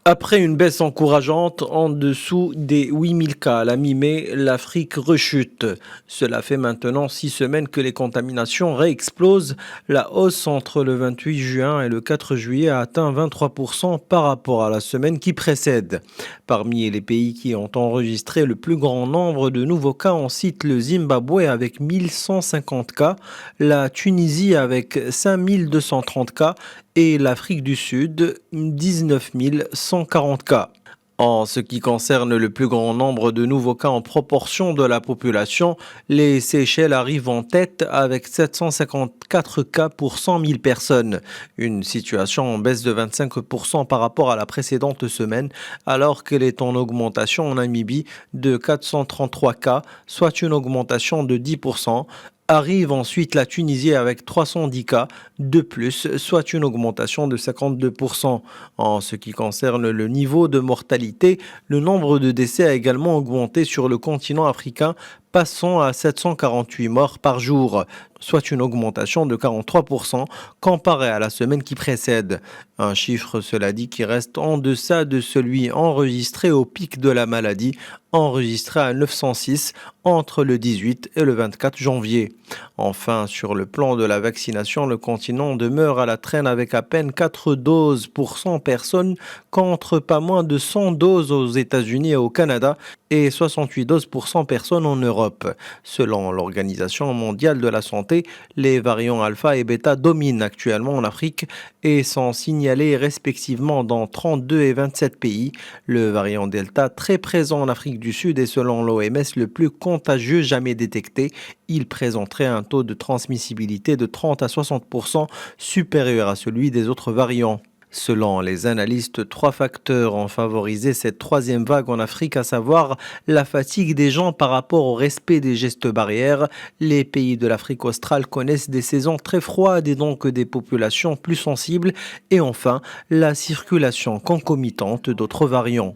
Après une baisse encourageante en dessous des 8000 cas à la mi-mai, l'Afrique rechute. Cela fait maintenant 6 semaines que les contaminations réexplosent. La hausse entre le 28 juin et le 4 juillet a atteint 23% par rapport à la semaine qui précède. Parmi les pays qui ont enregistré le plus grand nombre de nouveaux cas, on cite le Zimbabwe avec 1150 cas, la Tunisie avec 5230 cas et l'Afrique du Sud, 19 140 cas. En ce qui concerne le plus grand nombre de nouveaux cas en proportion de la population, les Seychelles arrivent en tête avec 754 cas pour 100 000 personnes. Une situation en baisse de 25% par rapport à la précédente semaine, alors qu'elle est en augmentation en Namibie de 433 cas, soit une augmentation de 10%. Arrive ensuite la Tunisie avec 310 cas de plus, soit une augmentation de 52%. En ce qui concerne le niveau de mortalité, le nombre de décès a également augmenté sur le continent africain, passant à 748 morts par jour, soit une augmentation de 43% comparé à la semaine qui précède. Un chiffre, cela dit, qui reste en deçà de celui enregistré au pic de la maladie, enregistré à 906 entre le 18 et le 24 janvier. Enfin, sur le plan de la vaccination, le continent demeure à la traîne avec à peine 4 doses pour 100 personnes contre pas moins de 100 doses aux États-Unis et au Canada et 68 doses pour 100 personnes en Europe. Selon l'Organisation mondiale de la santé, les variants alpha et bêta dominent actuellement en Afrique et sont signalés respectivement dans 32 et 27 pays. Le variant delta, très présent en Afrique du Sud, est selon l'OMS le plus contagieux jamais détecté. Il présenterait un taux de transmissibilité de 30 à 60% supérieur à celui des autres variants. Selon les analystes, 3 facteurs ont favorisé cette troisième vague en Afrique, à savoir la fatigue des gens par rapport au respect des gestes barrières. Les pays de l'Afrique australe connaissent des saisons très froides et donc des populations plus sensibles. Et enfin, la circulation concomitante d'autres variants.